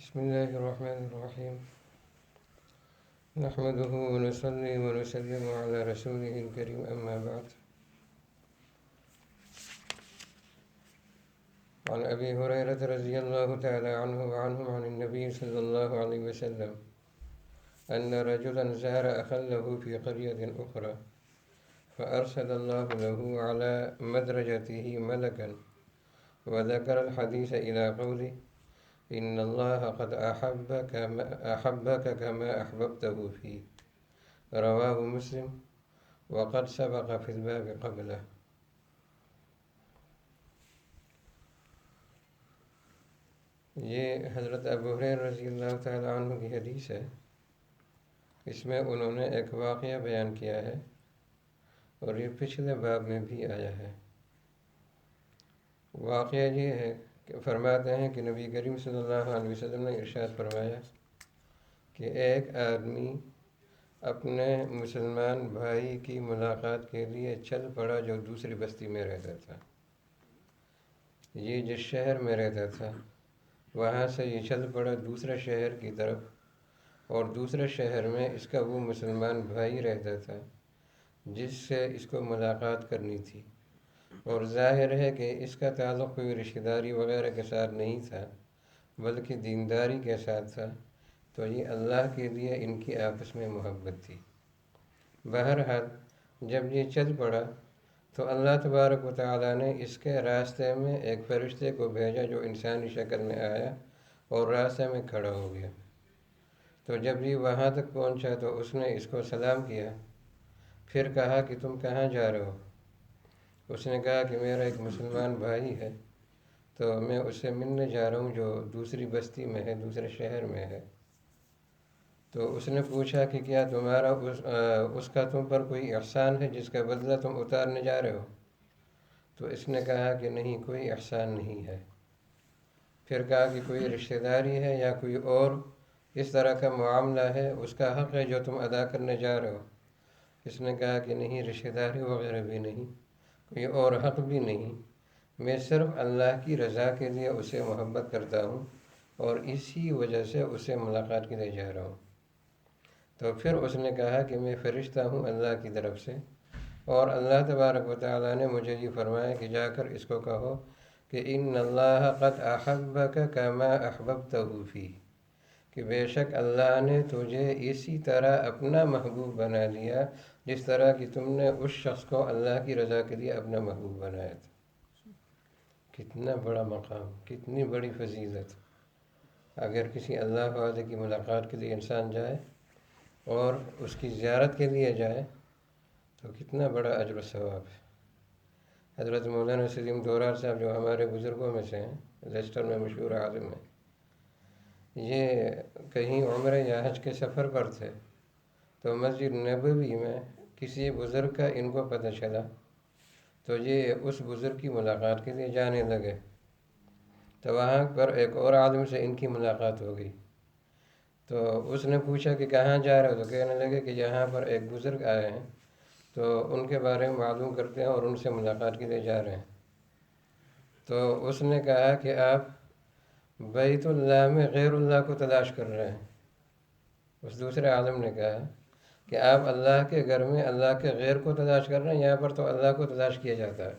بسم الله الرحمن الرحيم. نحمده ونصلي ونسلم على رسوله الكريم، أما بعد. عن أبي هريرة رضي الله تعالى عنه وعنهم عن النبي صلى الله عليه وسلم أن رجلا زار أخا له في قرية أخرى فأرسل الله له على مدرجته ملكا وذكر الحديث إلى قوله إن الله قد أحبك كما أحببته فيه، رواه مسلم وقد سبق في الباب قبله. یہ حضرت ابو ہریرہ رضی اللہ تعالیٰ عنہ کی حدیث ہے. اس میں انہوں نے ایک واقعہ بیان کیا ہے اور یہ پچھلے باب میں بھی آیا ہے. واقعہ یہ ہے کہ فرماتے ہیں کہ نبی کریم صلی اللہ علیہ وسلم نے ارشاد فرمایا کہ ایک آدمی اپنے مسلمان بھائی کی ملاقات کے لیے چل پڑا جو دوسری بستی میں رہتا تھا. یہ جس شہر میں رہتا تھا وہاں سے یہ چل پڑا دوسرے شہر کی طرف، اور دوسرے شہر میں اس کا وہ مسلمان بھائی رہتا تھا جس سے اس کو ملاقات کرنی تھی، اور ظاہر ہے کہ اس کا تعلق کوئی رشتہ داری وغیرہ کے ساتھ نہیں تھا بلکہ دینداری کے ساتھ تھا. تو یہ اللہ کے لیے ان کی آپس میں محبت تھی. بہرحال جب یہ چل پڑا تو اللہ تبارک و تعالیٰ نے اس کے راستے میں ایک فرشتے کو بھیجا جو انسانی شکل میں آیا اور راستے میں کھڑا ہو گیا. تو جب یہ وہاں تک پہنچا تو اس نے اس کو سلام کیا، پھر کہا کہ تم کہاں جا رہے ہو؟ اس نے کہا کہ میرا ایک مسلمان بھائی ہے تو میں اس سے ملنے جا رہا ہوں جو دوسری بستی میں ہے، دوسرے شہر میں ہے. تو اس نے پوچھا کہ کیا تمہارا اس کا تم پر کوئی احسان ہے جس کا بدلہ تم اتارنے جا رہے ہو؟ تو اس نے کہا کہ نہیں، کوئی احسان نہیں ہے. پھر کہا کہ کوئی رشتہ داری ہے یا کوئی اور اس طرح کا معاملہ ہے، اس کا حق ہے جو تم ادا کرنے جا رہے ہو؟ اس نے کہا کہ نہیں، رشتہ داری وغیرہ بھی نہیں، کوئی اور حق بھی نہیں، میں صرف اللہ کی رضا کے لیے اسے محبت کرتا ہوں اور اسی وجہ سے اسے ملاقات کے لیے جا رہا ہوں. تو پھر اس نے کہا کہ میں فرشتہ ہوں اللہ کی طرف سے، اور اللہ تبارک و تعالیٰ نے مجھے یہ فرمایا کہ جا کر اس کو کہو کہ ان اللہ قد احبک کما احببتہ فی، کہ بے شک اللہ نے تجھے اسی طرح اپنا محبوب بنا لیا جس طرح کہ تم نے اس شخص کو اللہ کی رضا کے لیے اپنا محبوب بنایا تھا. کتنا بڑا مقام، کتنی بڑی فضیلت. اگر کسی اللہ والے کی ملاقات کے لیے انسان جائے اور اس کی زیارت کے لیے جائے تو کتنا بڑا اجر و ثواب ہے. حضرت مولانا سلیم دورار صاحب جو ہمارے بزرگوں میں سے ہیں، لیسٹر میں مشہور عالم ہیں، یہ کہیں عمرہ یا حج کے سفر پر تھے تو مسجد نبوی میں کسی بزرگ کا ان کو پتہ چلا تو یہ اس بزرگ کی ملاقات کے لیے جانے لگے. تو وہاں پر ایک اور عالم سے ان کی ملاقات ہو گئی. تو اس نے پوچھا کہ کہاں جا رہے ہو؟ تو کہنے لگے کہ یہاں پر ایک بزرگ آئے ہیں تو ان کے بارے میں معلوم کرتے ہیں اور ان سے ملاقات کے لیے جا رہے ہیں. تو اس نے کہا کہ آپ بیت اللہ میں غیر اللہ کو تلاش کر رہے ہیں. اس دوسرے عالم نے کہا کہ آپ اللہ کے گھر میں اللہ کے غیر کو تلاش کر رہے ہیں، یہاں پر تو اللہ کو تلاش کیا جاتا ہے.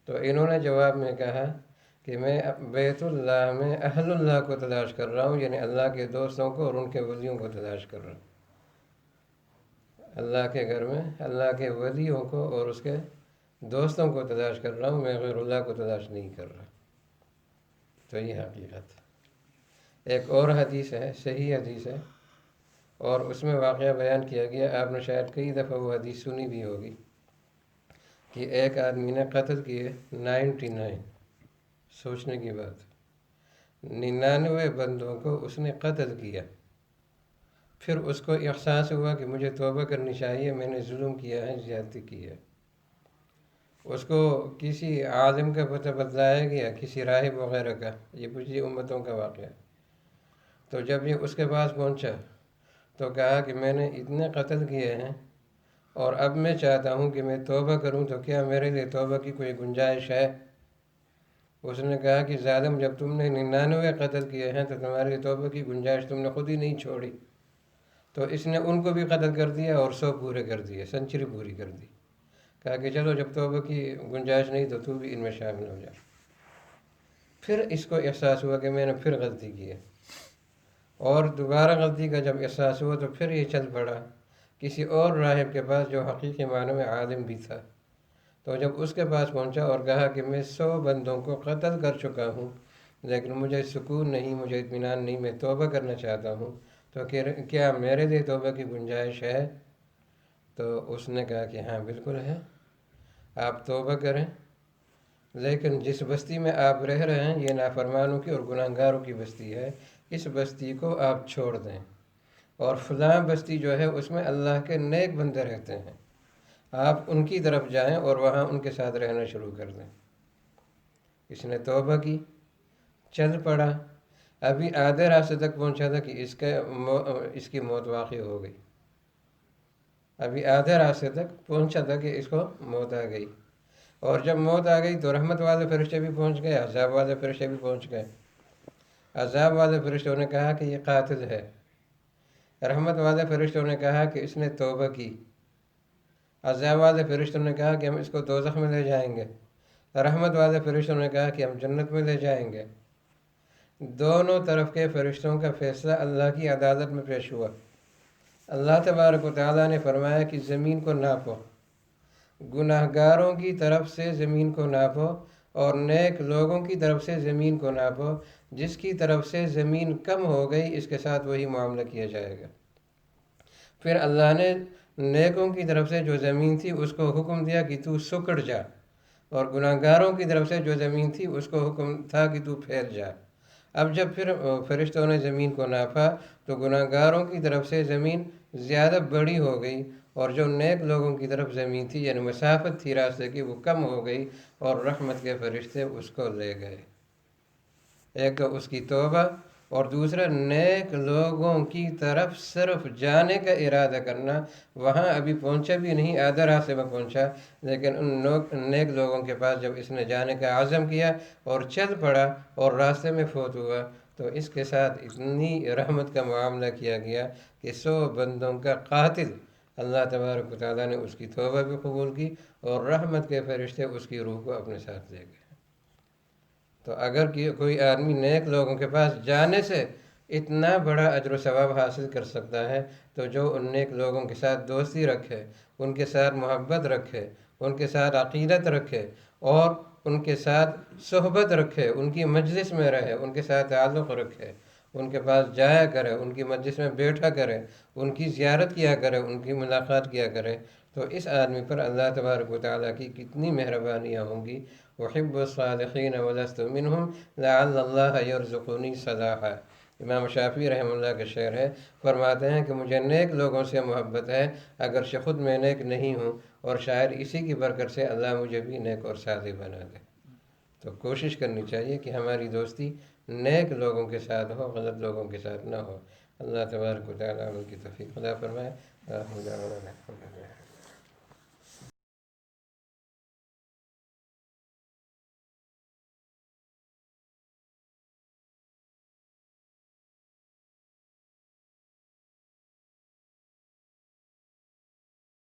تو انہوں نے جواب میں کہا کہ میں بیت اللہ میں اہل اللہ کو تلاش کر رہا ہوں، یعنی اللہ کے دوستوں کو اور ان کے ولیوں کو تلاش کر رہا ہوں. اللہ کے گھر میں اللہ کے ولیوں کو اور اس کے دوستوں کو تلاش کر رہا ہوں، میں غیر اللہ کو تلاش نہیں کر رہا. تو یہ حقیقت. ایک اور حدیث ہے، صحیح حدیث ہے، اور اس میں واقعہ بیان کیا گیا، آپ نے شاید کئی دفعہ وہ حدیث سنی بھی ہوگی، کہ ایک آدمی نے قتل کیے 99. سوچنے کی بات، 99 بندوں کو اس نے قتل کیا. پھر اس کو احساس ہوا کہ مجھے توبہ کرنی چاہیے، میں نے ظلم کیا ہے، زیادتی کی ہے. اس کو کسی عالم کا پتہ بتلایا گیا، کسی راہب وغیرہ کا، یہ پچھلی امتوں کا واقعہ. تو جب یہ اس کے پاس پہنچا تو کہا کہ میں نے اتنے قتل کیے ہیں اور اب میں چاہتا ہوں کہ میں توبہ کروں، تو کیا میرے لیے توبہ کی کوئی گنجائش ہے؟ اس نے کہا کہ ظالم، جب تم نے 99 قتل کیے ہیں تو تمہاری توبہ کی گنجائش تم نے خود ہی نہیں چھوڑی، تو اس نے ان کو بھی قتل کر دیا اور 100 پورے کر دیے، سنچری پوری کر دی۔ کہا کہ چلو جب توبہ کی گنجائش نہیں تو بھی ان میں شامل ہو جا۔ پھر اس کو احساس ہوا کہ میں نے پھر غلطی کی ہے، اور دوبارہ غلطی کا جب احساس ہوا تو پھر یہ چل پڑا کسی اور راہب کے پاس جو حقیقی معنوں میں عالم بھی تھا۔ تو جب اس کے پاس پہنچا اور کہا کہ میں 100 بندوں کو قتل کر چکا ہوں لیکن مجھے سکون نہیں، مجھے اطمینان نہیں، میں توبہ کرنا چاہتا ہوں، تو کیا میرے لیے توبہ کی گنجائش ہے؟ تو اس نے کہا کہ ہاں بالکل ہے، آپ توبہ کریں، لیکن جس بستی میں آپ رہ رہے ہیں یہ نافرمانوں کی اور گناہگاروں کی بستی ہے، اس بستی کو آپ چھوڑ دیں، اور فلاں بستی جو ہے اس میں اللہ کے نیک بندے رہتے ہیں، آپ ان کی طرف جائیں اور وہاں ان کے ساتھ رہنا شروع کر دیں۔ اس نے توبہ کی، چل پڑا، ابھی آدھے راستے تک پہنچا تھا کہ اس کی موت واقع ہو گئی۔ ابھی آدھے راستے تک پہنچا تھا کہ اس کو موت آ گئی، اور جب موت آ گئی تو رحمت والے فرشتے بھی پہنچ گئے، عذاب والے فرشتے بھی پہنچ گئے۔ عذاب والے فرشتوں نے کہا کہ یہ قاتل ہے، رحمت والے فرشتوں نے کہا کہ اس نے توبہ کی، عذاب والے فرشتوں نے کہا کہ ہم اس کو دوزخ میں لے جائیں گے، رحمت والے فرشتوں نے کہا کہ ہم جنت میں لے جائیں گے۔ دونوں طرف کے فرشتوں کا فیصلہ اللہ کی عدالت میں پیش ہوا۔ اللہ تبارک و تعالیٰ نے فرمایا کہ زمین کو ناپو، گناہ گاروں کی طرف سے زمین کو ناپو اور نیک لوگوں کی طرف سے زمین کو ناپو، جس کی طرف سے زمین کم ہو گئی اس کے ساتھ وہی معاملہ کیا جائے گا۔ پھر اللہ نے نیکوں کی طرف سے جو زمین تھی اس کو حکم دیا کہ تو سکڑ جا، اور گناہ گاروں کی طرف سے جو زمین تھی اس کو حکم تھا کہ تو پھیل جا۔ اب جب پھر فرشتوں نے زمین کو ناپا تو گناہ گاروں کی طرف سے زمین زیادہ بڑی ہو گئی، اور جو نیک لوگوں کی طرف زمین تھی یعنی مسافت تھی راستے کی وہ کم ہو گئی، اور رحمت کے فرشتے اس کو لے گئے۔ ایک تو اس کی توبہ، اور دوسرا نیک لوگوں کی طرف صرف جانے کا ارادہ کرنا۔ وہاں ابھی پہنچا بھی نہیں، آدھا راستے میں پہنچا، لیکن ان نیک لوگوں کے پاس جب اس نے جانے کا عزم کیا اور چل پڑا اور راستے میں فوت ہوا تو اس کے ساتھ اتنی رحمت کا معاملہ کیا گیا کہ 100 بندوں کا قاتل اللہ تبارک و تعالیٰ نے اس کی توبہ بھی قبول کی، اور رحمت کے فرشتے اس کی روح کو اپنے ساتھ لے گئے۔ تو اگر کوئی آدمی نیک لوگوں کے پاس جانے سے اتنا بڑا اجر و ثواب حاصل کر سکتا ہے تو جو ان نیک لوگوں کے ساتھ دوستی رکھے، ان کے ساتھ محبت رکھے، ان کے ساتھ عقیدت رکھے، اور ان کے ساتھ صحبت رکھے، ان کی مجلس میں رہے، ان کے ساتھ تعلق رکھے، ان کے پاس جایا کرے، ان کی مجلس میں بیٹھا کرے، ان کی زیارت کیا کرے، ان کی ملاقات کیا کرے، تو اس آدمی پر اللہ تبارک و تعالیٰ کی کتنی مہربانیاں ہوں گی۔ احب الصالحین ولست منہم لعل اللہ یرزقنی صلاحا، امام شافعی رحمہ اللہ کا شعر ہے، فرماتے ہیں کہ مجھے نیک لوگوں سے محبت ہے اگرچہ خود میں نیک نہیں ہوں، اور شاید اسی کی برکت سے اللہ مجھے بھی نیک اور صالح بنا دے۔ تو کوشش کرنی چاہیے کہ ہماری دوستی نیک لوگوں کے ساتھ ہو، غلط لوگوں کے ساتھ نہ ہو۔ اللہ تبارک و تعالیٰ ان کی توفیق عطا فرمائے۔